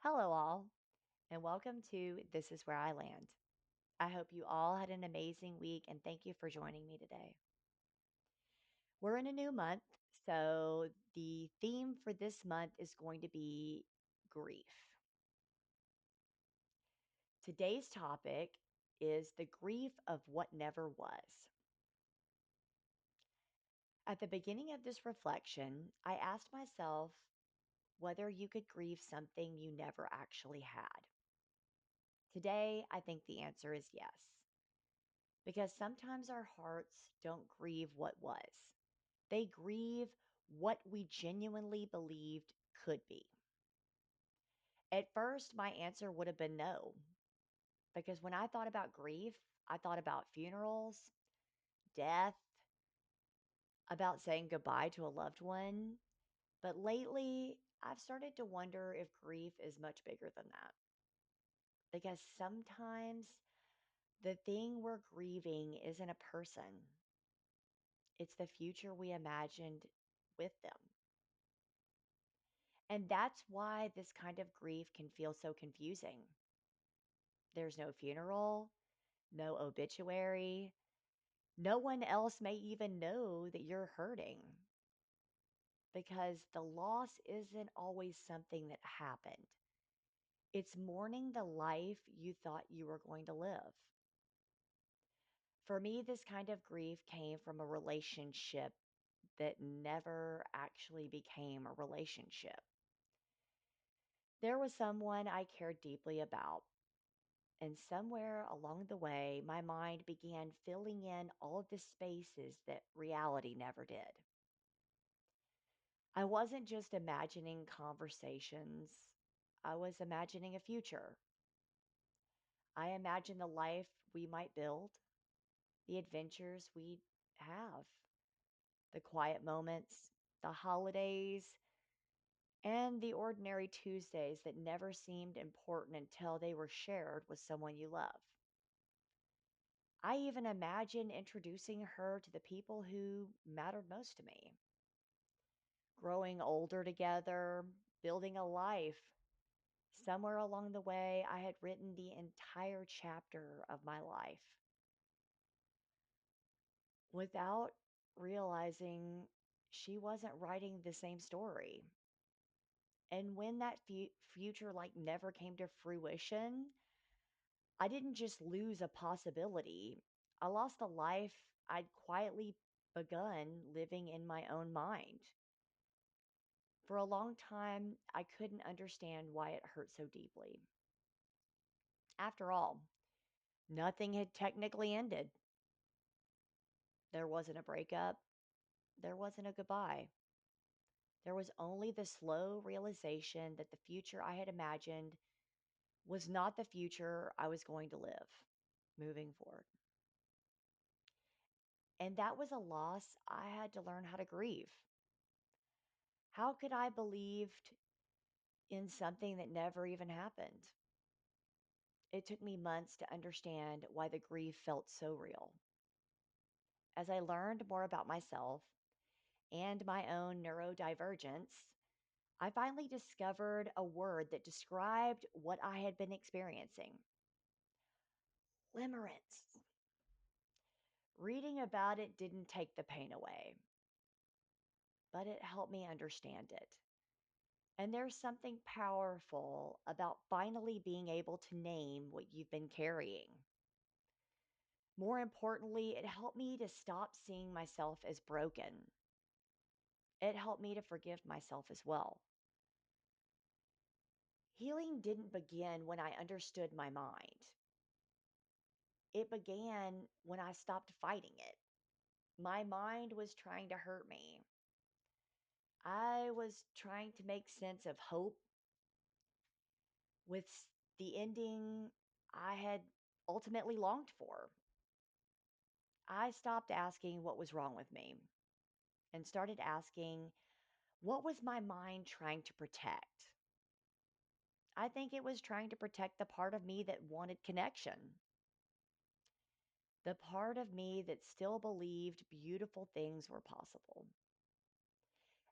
Hello, all, and welcome to This Is Where I Land. I hope you all had an amazing week and thank you for joining me today. We're in a new month, so the theme for this month is going to be grief. Today's topic is the grief of what never was. At the beginning of this reflection, I asked myself whether you could grieve something you never actually had. Today, I think the answer is yes. Because sometimes our hearts don't grieve what was, they grieve what we genuinely believed could be. At first, my answer would have been no, because when I thought about grief, I thought about funerals, death, about saying goodbye to a loved one. But lately, I've started to wonder if grief is much bigger than that. Because sometimes the thing we're grieving isn't a person, it's the future we imagined with them. And that's why this kind of grief can feel so confusing. There's no funeral, no obituary. No one else may even know that you're hurting because the loss isn't always something that happened. It's mourning the life you thought you were going to live. For me, this kind of grief came from a relationship that never actually became a relationship. There was someone I cared deeply about. And somewhere along the way, my mind began filling in all of the spaces that reality never did. I wasn't just imagining conversations, I was imagining a future. I imagined the life we might build, the adventures we'd have, the quiet moments, the holidays, and the ordinary Tuesdays that never seemed important until they were shared with someone you love. I even imagined introducing her to the people who mattered most to me, growing older together, building a life. Somewhere along the way, I had written the entire chapter of my life without realizing she wasn't writing the same story. And when that future never came to fruition, I didn't just lose a possibility. I lost a life I'd quietly begun living in my own mind. For a long time, I couldn't understand why it hurt so deeply. After all, nothing had technically ended. There wasn't a breakup, there wasn't a goodbye. There was only the slow realization that the future I had imagined was not the future I was going to live moving forward. And that was a loss I had to learn how to grieve. How could I believed in something that never even happened? It took me months to understand why the grief felt so real. As I learned more about myself and my own neurodivergence, I finally discovered a word that described what I had been experiencing: limerence. Reading about it didn't take the pain away, but it helped me understand it. And there's something powerful about finally being able to name what you've been carrying. More importantly, it helped me to stop seeing myself as broken. It helped me to forgive myself as well. Healing didn't begin when I understood my mind. It began when I stopped fighting it. My mind was trying to hurt me. I was trying to make sense of hope with the ending I had ultimately longed for. I stopped asking what was wrong with me and started asking, what was my mind trying to protect? I think it was trying to protect the part of me that wanted connection, the part of me that still believed beautiful things were possible.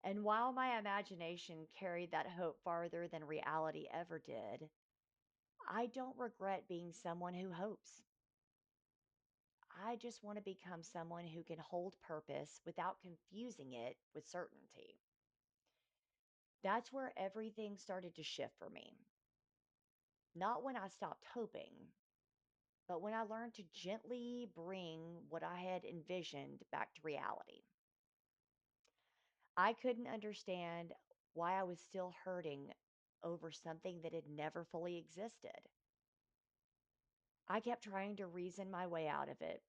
And while my imagination carried that hope farther than reality ever did, I don't regret being someone who hopes. I just want to become someone who can hold purpose without confusing it with certainty. That's where everything started to shift for me. Not when I stopped hoping, but when I learned to gently bring what I had envisioned back to reality. I couldn't understand why I was still hurting over something that had never fully existed. I kept trying to reason my way out of it,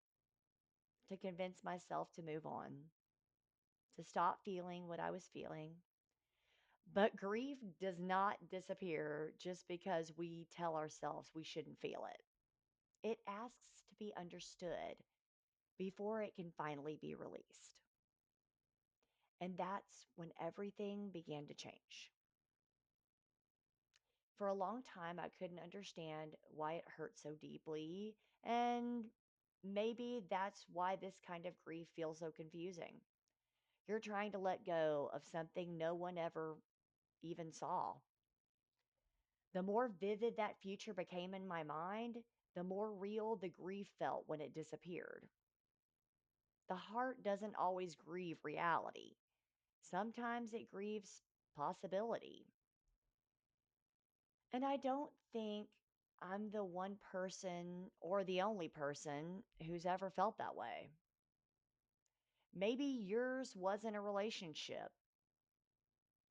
to convince myself to move on, to stop feeling what I was feeling. But grief does not disappear just because we tell ourselves we shouldn't feel it. It asks to be understood before it can finally be released. And that's when everything began to change. For a long time, I couldn't understand why it hurt so deeply. And maybe that's why this kind of grief feels so confusing. You're trying to let go of something no one ever even saw. The more vivid that future became in my mind, the more real the grief felt when it disappeared. The heart doesn't always grieve reality. Sometimes it grieves possibility. And I don't think I'm the one person or the only person who's ever felt that way. Maybe yours wasn't a relationship.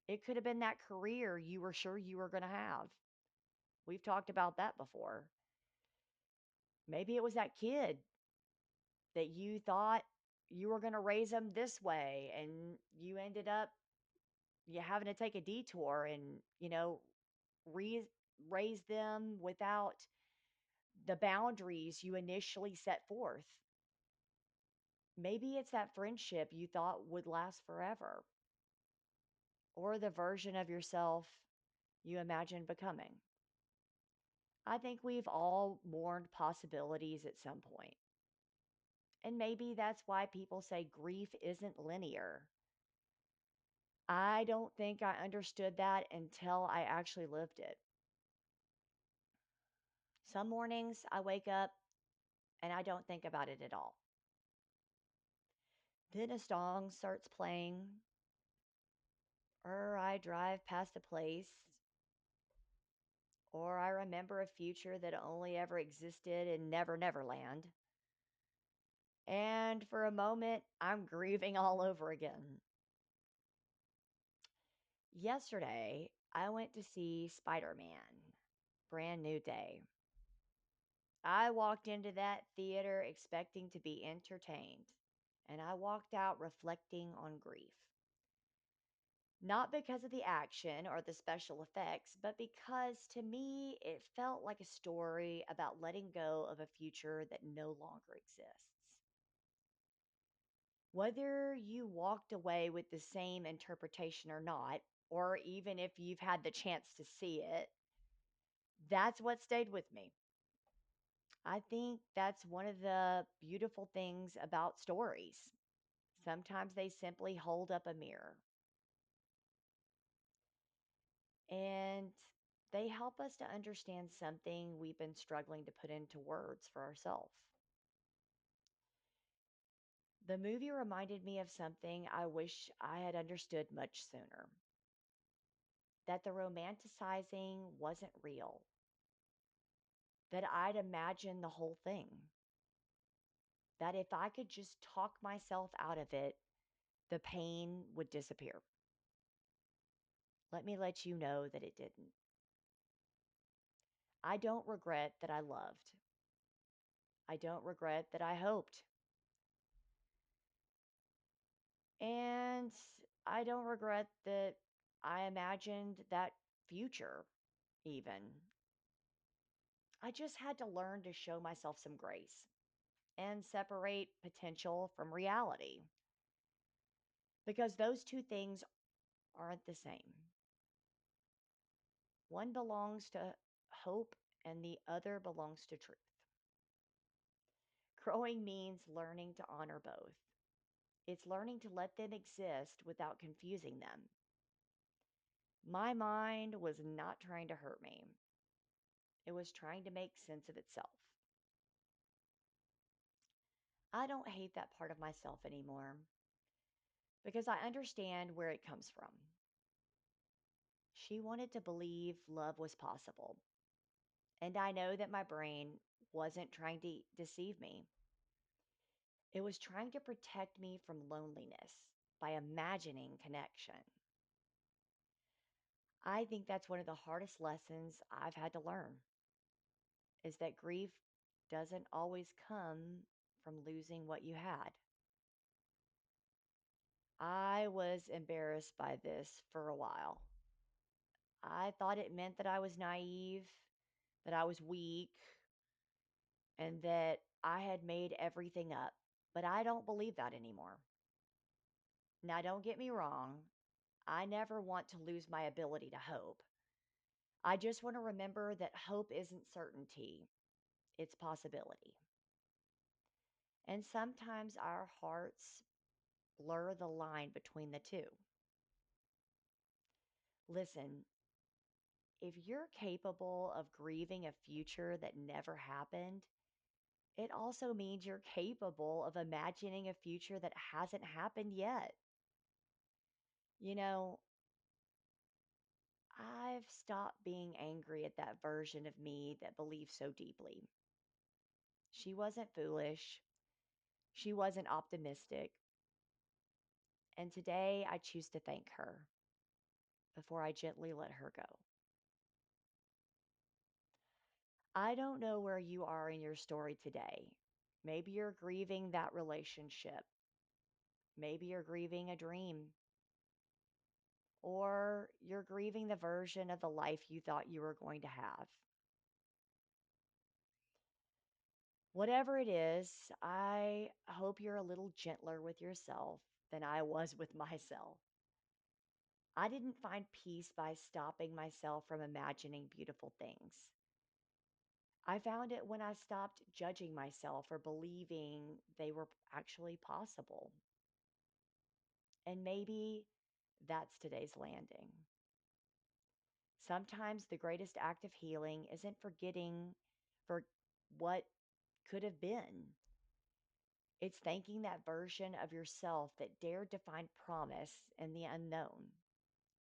It could have been that career you were sure you were going to have. We've talked about that before. Maybe it was that kid that you thought you were going to raise them this way and you ended up you having to take a detour and, re- raise them without the boundaries you initially set forth. Maybe it's that friendship you thought would last forever, or the version of yourself you imagined becoming. I think we've all mourned possibilities at some point. And maybe that's why people say grief isn't linear. I don't think I understood that until I actually lived it. Some mornings I wake up and I don't think about it at all. Then a song starts playing, or I drive past a place, or I remember a future that only ever existed in Never Never Land. And for a moment, I'm grieving all over again. Yesterday, I went to see Spider Man, brand new day. I walked into that theater expecting to be entertained, and I walked out reflecting on grief. Not because of the action or the special effects, but because to me it felt like a story about letting go of a future that no longer exists. Whether you walked away with the same interpretation or not, or even if you've had the chance to see it, that's what stayed with me. I think that's one of the beautiful things about stories. Sometimes they simply hold up a mirror and they help us to understand something we've been struggling to put into words for ourselves. The movie reminded me of something I wish I had understood much sooner, that the romanticizing wasn't real, that I'd imagined the whole thing, that if I could just talk myself out of it, the pain would disappear. Let me let you know that it didn't. I don't regret that I loved. I don't regret that I hoped. And I don't regret that I imagined that future, even. I just had to learn to show myself some grace and separate potential from reality because those two things aren't the same. One belongs to hope and the other belongs to truth. Growing means learning to honor both. It's learning to let them exist without confusing them. My mind was not trying to hurt me, it was trying to make sense of itself. I don't hate that part of myself anymore because I understand where it comes from. She wanted to believe love was possible, and I know that my brain wasn't trying to deceive me. It was trying to protect me from loneliness by imagining connection. I think that's one of the hardest lessons I've had to learn is that grief doesn't always come from losing what you had. I was embarrassed by this for a while. I thought it meant that I was naive, that I was weak, and that I had made everything up. But I don't believe that anymore. Now, don't get me wrong, I never want to lose my ability to hope. I just want to remember that hope isn't certainty, it's possibility. And sometimes our hearts blur the line between the two. Listen, if you're capable of grieving a future that never happened, it also means you're capable of imagining a future that hasn't happened yet. You know, I've stopped being angry at that version of me that believed so deeply. She wasn't foolish, she wasn't optimistic. And today I choose to thank her before I gently let her go. I don't know where you are in your story today. Maybe you're grieving that relationship. Maybe you're grieving a dream. Or you're grieving the version of the life you thought you were going to have. Whatever it is, I hope you're a little gentler with yourself than I was with myself. I didn't find peace by stopping myself from imagining beautiful things. I found it when I stopped judging myself for believing they were actually possible. And maybe that's today's landing. Sometimes the greatest act of healing isn't forgetting for what could have been. It's thanking that version of yourself that dared to find promise in the unknown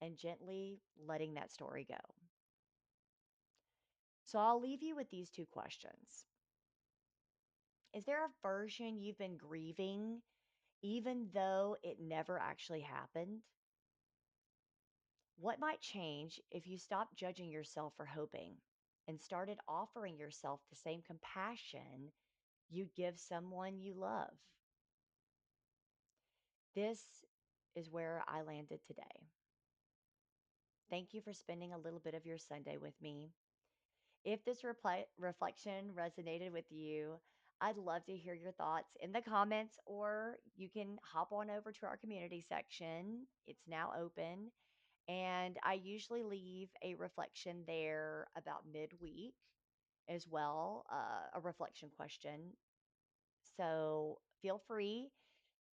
and gently letting that story go. So I'll leave you with these two questions. Is there a version you've been grieving even though it never actually happened? What might change if you stopped judging yourself for hoping and started offering yourself the same compassion you'd give someone you love? This is where I landed today. Thank you for spending a little bit of your Sunday with me. If this reflection resonated with you, I'd love to hear your thoughts in the comments, or you can hop on over to our community section. It's now open. And I usually leave a reflection there about midweek as well, a reflection question. So feel free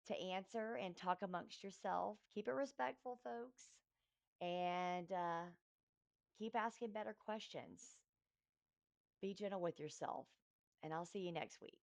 to answer and talk amongst yourself. Keep it respectful, folks, and keep asking better questions. Be gentle with yourself, and I'll see you next week.